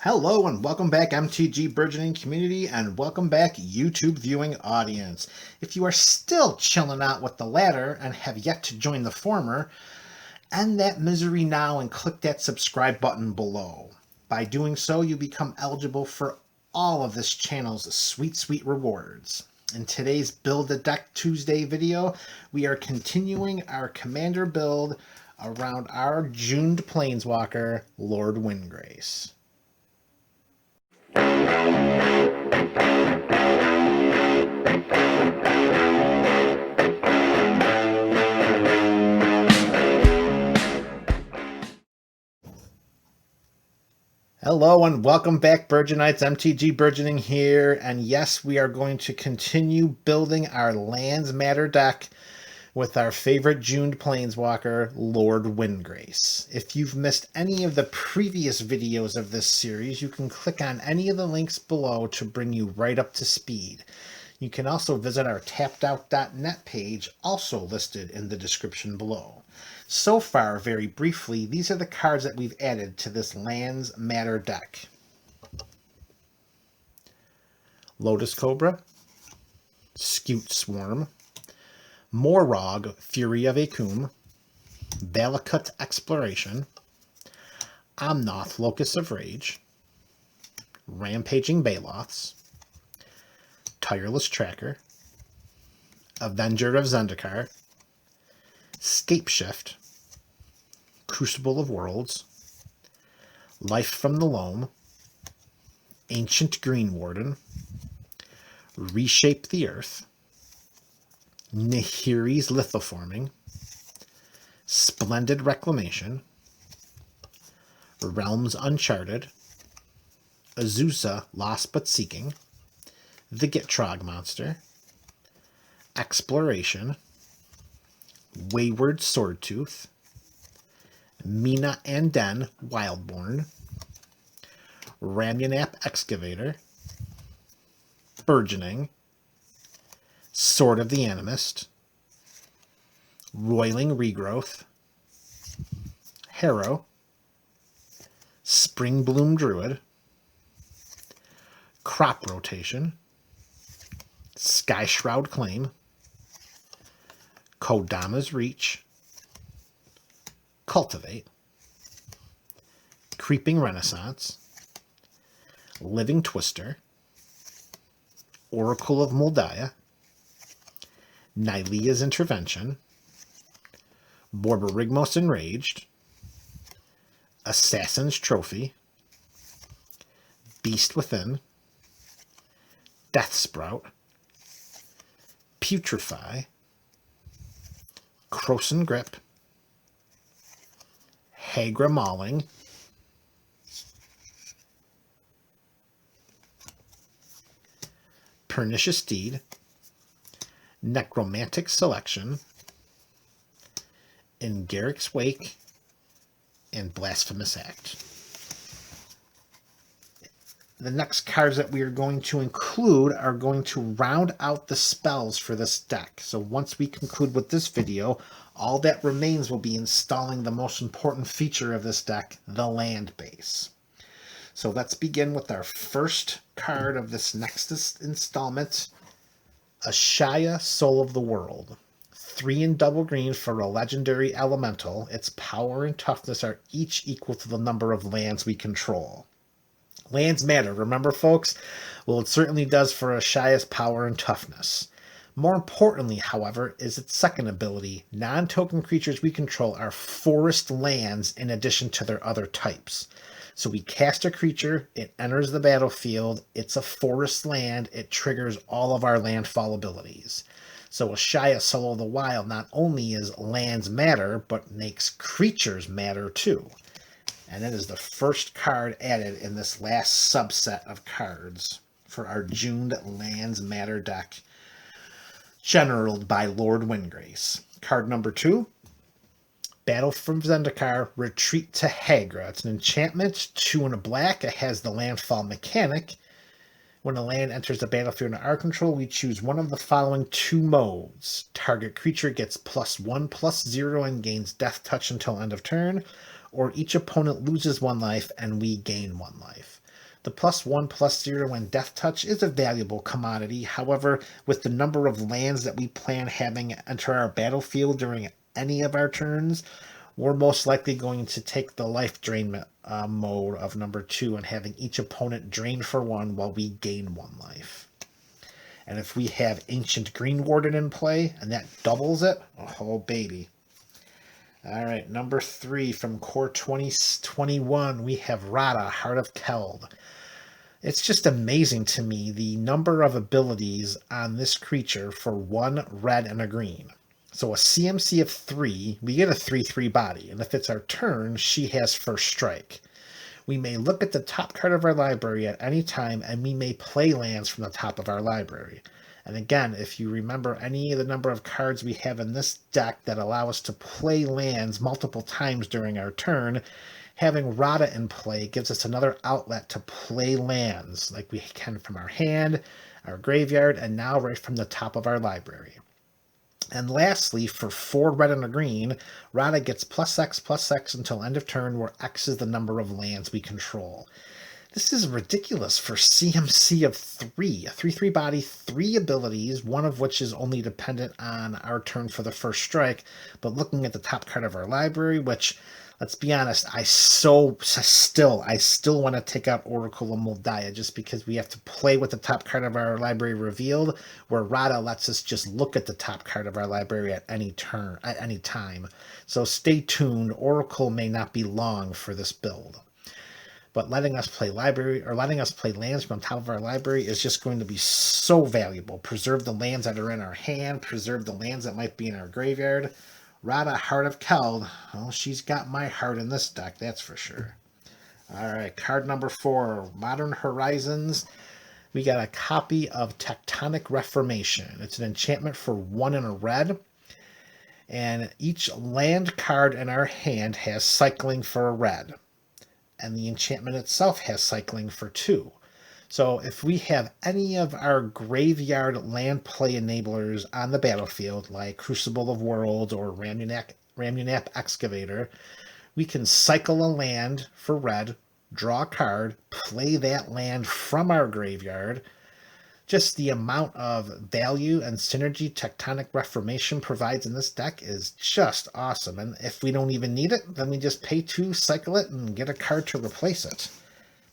Hello and welcome back MTG Burgeoning community and welcome back YouTube viewing audience. If you are still chilling out with the latter and have yet to join the former, end that misery now and click that subscribe button below. By doing so, you become eligible for all of this channel's sweet rewards. In today's Build a Deck Tuesday video, we are continuing our commander build around our Juned Planeswalker, Lord Windgrace. Hello and welcome back, Burgeonites. MTG Burgeoning here, and yes, we are going to continue building our Lands Matter deck with our favorite Juned Planeswalker, Lord Windgrace. If you've missed any of the previous videos of this series, you can click on any of the links below to bring you right up to speed. You can also visit our tappedout.net page, also listed in the description below. So far, very briefly, these are the cards that we've added to this Lands Matter deck. Lotus Cobra, Scute Swarm, Morog, Fury of Akum, Valakut Exploration, Omnoth, Locus of Rage, Rampaging Baloths, Tireless Tracker, Avenger of Zendikar, Scapeshift, Crucible of Worlds, Life from the Loam, Ancient Green Warden, Reshape the Earth, Nahiri's Lithoforming, Splendid Reclamation, Realms Uncharted, Azusa Lost But Seeking, the Gitrog Monster, Exploration, Wayward Swordtooth, Mina Anden Wildborn, Ramunap Excavator, Burgeoning, Sword of the Animist, Roiling Regrowth, Harrow, Springbloom Druid, Crop Rotation, Skyshroud Claim, Kodama's Reach, Cultivate, Creeping Renaissance, Living Twister, Oracle of Moldiah, Nylea's Intervention, Borborygmos Enraged, Assassin's Trophy, Beast Within, Death Sprout, Putrefy, Krosan Grip, Hagra Mauling, Pernicious Deed, Necromantic Selection, In Garrick's Wake, and Blasphemous Act. The next cards that we are going to include are going to round out the spells for this deck. So once we conclude with this video, all that remains will be installing the most important feature of this deck, the land base. So let's begin with our first card of this next installment, Ashaya, Soul of the World. 3 and double green for a legendary elemental. Its power and toughness are each equal to the number of lands we control. Lands matter, remember folks? Well, it certainly does for Ashaya's power and toughness. More importantly, however, is its second ability. Non-token creatures we control are forest lands in addition to their other types. So we cast a creature, it enters the battlefield, it's a forest land, it triggers all of our landfall abilities. So Ashaya, Soul of the Wild not only is lands matter, but makes creatures matter too. And it is the first card added in this last subset of cards for our Juned Lands Matter deck, generaled by Lord Windgrace. Card number 2, Battle from Zendikar, Retreat to Hagra. It's an enchantment, 2 and a black. It has the landfall mechanic. When a land enters the battlefield under our control, we choose one of the following 2 modes. Target creature gets +1/+0 and gains death touch until end of turn, or each opponent loses 1 life and we gain 1 life. The +1/+0 when Death Touch is a valuable commodity. However, with the number of lands that we plan having enter our battlefield during any of our turns, we're most likely going to take the life drain mode of number 2 and having each opponent drain for 1 while we gain 1 life. And if we have Ancient Green Warden in play and that doubles it, oh baby. All right, number 3 from Core 2021, we have Rada, Heart of Keld. It's just amazing to me the number of abilities on this creature for 1 red and a green. So a CMC of 3, we get a 3/3 body, and if it's our turn, she has first strike. We may look at the top card of our library at any time, and we may play lands from the top of our library. And again, if you remember any of the number of cards we have in this deck that allow us to play lands multiple times during our turn, having Rada in play gives us another outlet to play lands, like we can from our hand, our graveyard, and now right from the top of our library. And lastly, for 4 red and a green, Rada gets +X/+X until end of turn, where X is the number of lands we control. This is ridiculous for CMC of 3. A 3/3 body, 3 abilities, one of which is only dependent on our turn for the first strike. But looking at the top card of our library, which, let's be honest, I still want to take out Oracle of Moldiah just because we have to play with the top card of our library revealed, where Rada lets us just look at the top card of our library at any turn, at any time. So stay tuned. Oracle may not be long for this build. But letting us play lands from top of our library is just going to be so valuable. Preserve the lands that are in our hand, preserve the lands that might be in our graveyard. Rada, Heart of Keld, well, she's got my heart in this deck, that's for sure. All right, card number 4, Modern Horizons. We got a copy of Tectonic Reformation. It's an enchantment for 1 and a red. And each land card in our hand has cycling for a red. And the enchantment itself has cycling for 2. So if we have any of our graveyard land play enablers on the battlefield, like Crucible of Worlds or Ramunap Excavator, we can cycle a land for red, draw a card, play that land from our graveyard. Just the amount of value and synergy Tectonic Reformation provides in this deck is just awesome. And if we don't even need it, then we just pay 2, cycle it, and get a card to replace it.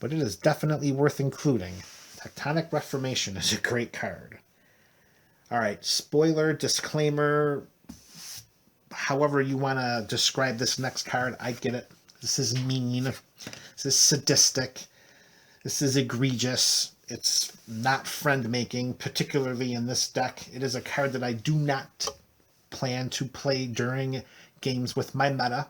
But it is definitely worth including. Tectonic Reformation is a great card. All right, spoiler, disclaimer, however you want to describe this next card, I get it. This is mean. This is sadistic. This is egregious. It's not friend-making, particularly in this deck. It is a card that I do not plan to play during games with my meta.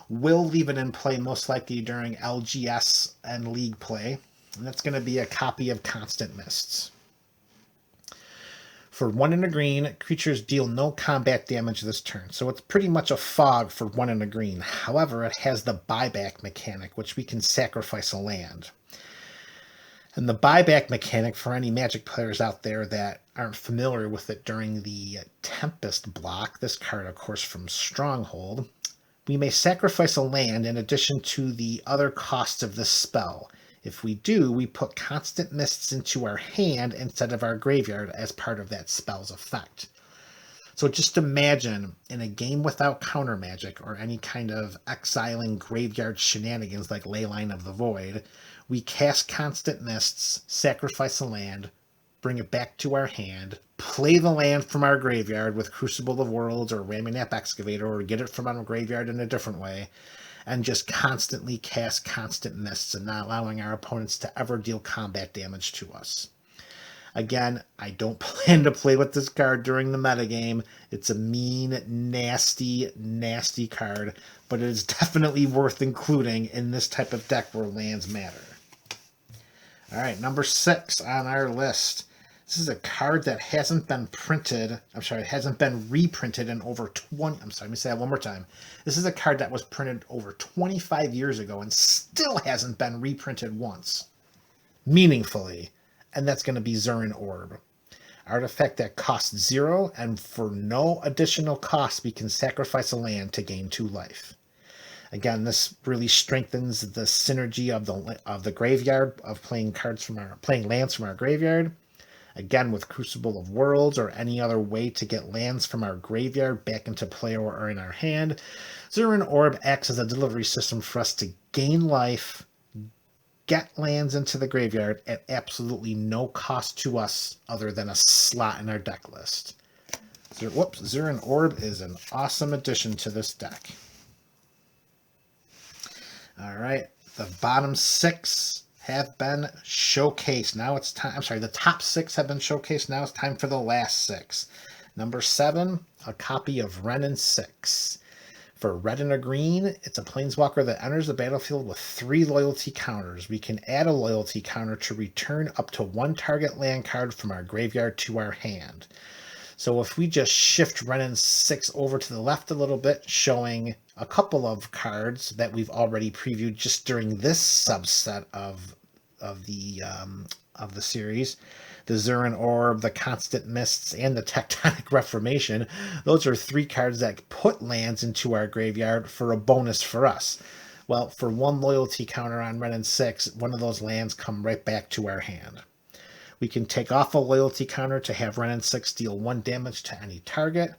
Will leave it in play most likely during LGS and League play. And that's going to be a copy of Constant Mists. For 1 and a green, creatures deal no combat damage this turn. So it's pretty much a fog for 1 and a green. However, it has the buyback mechanic, which we can sacrifice a land. And the buyback mechanic, for any Magic players out there that aren't familiar with it during the Tempest block, this card, of course, from Stronghold, we may sacrifice a land in addition to the other costs of this spell. If we do, we put Constant Mists into our hand instead of our graveyard as part of that spell's effect. So just imagine in a game without counter magic or any kind of exiling graveyard shenanigans like Leyline of the Void, we cast Constant Mists, sacrifice a land, bring it back to our hand, play the land from our graveyard with Crucible of Worlds or Ramunap Excavator, or get it from our graveyard in a different way, and just constantly cast Constant Mists and not allowing our opponents to ever deal combat damage to us. Again, I don't plan to play with this card during the metagame. It's a mean, nasty, nasty card, but it is definitely worth including in this type of deck where lands matter. All right, number 6 on our list. This is a card that hasn't been reprinted in over 20... let me say that one more time. This is a card that was printed over 25 years ago and still hasn't been reprinted once, meaningfully. And that's going to be Zurin Orb. Artifact that costs 0, and for no additional cost, we can sacrifice a land to gain 2 life. Again, this really strengthens the synergy of the graveyard, of playing lands from our graveyard. Again, with Crucible of Worlds or any other way to get lands from our graveyard back into play or in our hand, Zuran Orb acts as a delivery system for us to gain life, get lands into the graveyard at absolutely no cost to us other than a slot in our deck list. Zuran Orb is an awesome addition to this deck. All right, the bottom 6 have been showcased. Now it's time. I'm sorry, the top 6 have been showcased. Now it's time for the last 6. Number 7, a copy of Wrenn 6. For red and a green, it's a planeswalker that enters the battlefield with 3 loyalty counters. We can add a loyalty counter to return up to 1 target land card from our graveyard to our hand. So if we just shift Wrenn 6 over to the left a little bit, showing a couple of cards that we've already previewed just during this subset of the series, the Zuran Orb, the Constant Mists, and the Tectonic Reformation. Those are 3 cards that put lands into our graveyard for a bonus for us. Well, for 1 loyalty counter on Wrenn 6, one of those lands come right back to our hand. We can take off a loyalty counter to have Wrenn 6 deal 1 damage to any target.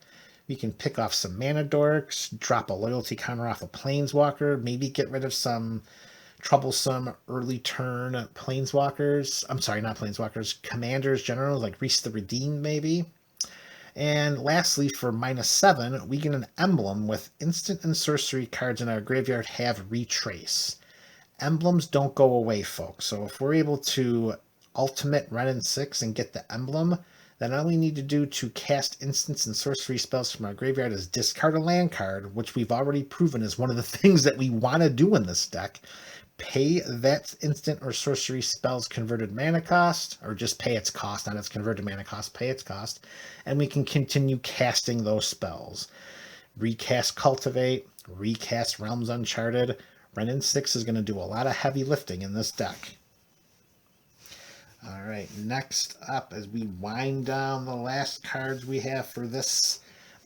We can pick off some mana dorks, drop a loyalty counter off a planeswalker, maybe get rid of some troublesome early turn planeswalkers. I'm sorry, not planeswalkers, commanders, generals like Reese the Redeemed, maybe. And lastly, for -7, we get an emblem with instant and sorcery cards in our graveyard have retrace. Emblems don't go away, folks. So if we're able to ultimate Wrenn 6 and get the emblem, then all we need to do to cast instants and sorcery spells from our graveyard is discard a land card, which we've already proven is one of the things that we want to do in this deck. Pay that instant or sorcery spell's converted mana cost, or just pay its cost, not its converted mana cost, pay its cost, and we can continue casting those spells. Recast Cultivate, recast Realms Uncharted. Wrenn 6 is going to do a lot of heavy lifting in this deck. All right, next up, as we wind down the last cards we have for this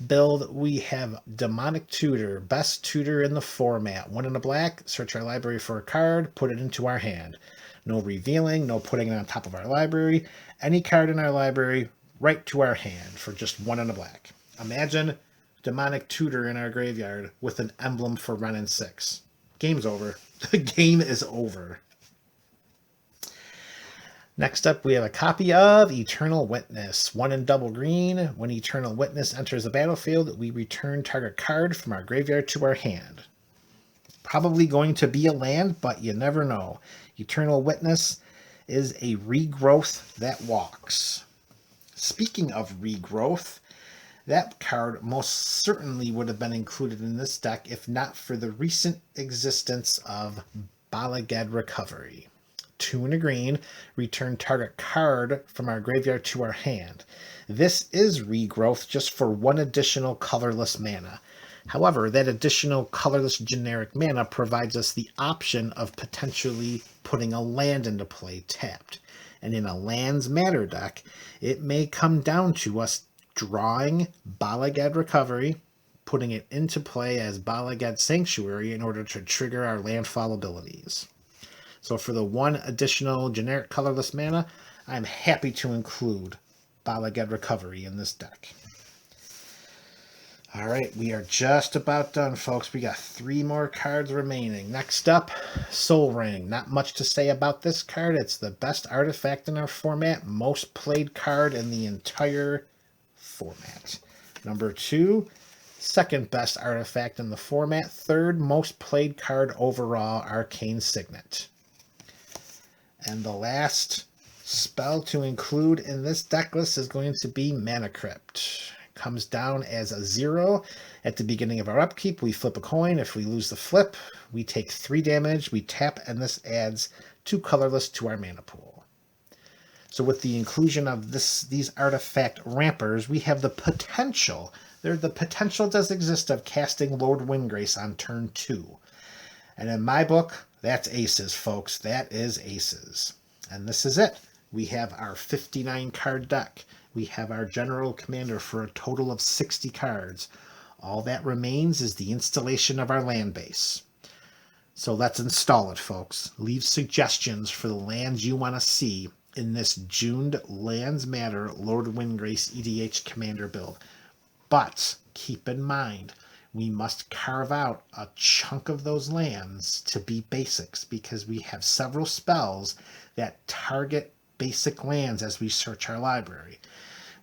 build, we have Demonic Tutor, best tutor in the format. 1 and a black, search our library for a card, put it into our hand. No revealing, no putting it on top of our library. Any card in our library, right to our hand for just 1 and a black. Imagine Demonic Tutor in our graveyard with an emblem for Wrenn 6. Game's over. The game is over. Next up, we have a copy of Eternal Witness. 1 in double green. When Eternal Witness enters the battlefield, we return target card from our graveyard to our hand. Probably going to be a land, but you never know. Eternal Witness is a regrowth that walks. Speaking of regrowth, that card most certainly would have been included in this deck if not for the recent existence of Bala Ged Recovery. 2 and a green, return target card from our graveyard to our hand. This is regrowth just for 1 additional colorless mana. However, that additional colorless generic mana provides us the option of potentially putting a land into play tapped. And in a lands matter deck, it may come down to us drawing Bala Ged Recovery, putting it into play as Bala Ged Sanctuary in order to trigger our landfall abilities. So for the 1 additional generic colorless mana, I'm happy to include Bala Ged Recovery in this deck. All right, we are just about done, folks. We got 3 more cards remaining. Next up, Soul Ring. Not much to say about this card. It's the best artifact in our format, most played card in the entire format. Number 2, second best artifact in the format, 3rd most played card overall, Arcane Signet. And the last spell to include in this deck list is going to be Mana Crypt. Comes down as a 0. At the beginning of our upkeep, we flip a coin. If we lose the flip, we take 3 damage, we tap, and this adds 2 colorless to our mana pool. So with the inclusion of these artifact rampers, we have the potential, the potential does exist of casting Lord Windgrace on turn 2. And in my book, that's aces, folks. That is aces. And this is it. We have our 59 card deck. We have our general commander for a total of 60 cards. All that remains is the installation of our land base. So let's install it, folks. Leave suggestions for the lands you want to see in this Juned Lands Matter Lord Windgrace EDH Commander build. But keep in mind, we must carve out a chunk of those lands to be basics, because we have several spells that target basic lands as we search our library.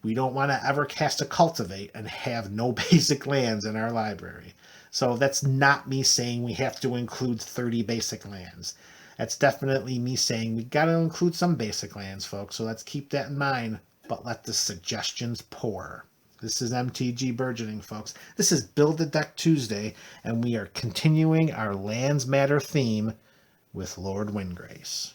We don't want to ever cast a Cultivate and have no basic lands in our library. So that's not me saying we have to include 30 basic lands. That's definitely me saying we got to include some basic lands, folks. So let's keep that in mind, but let the suggestions pour. This is MTG Burgeoning, folks. This is Build a Deck Tuesday, and we are continuing our Lands Matter theme with Lord Windgrace.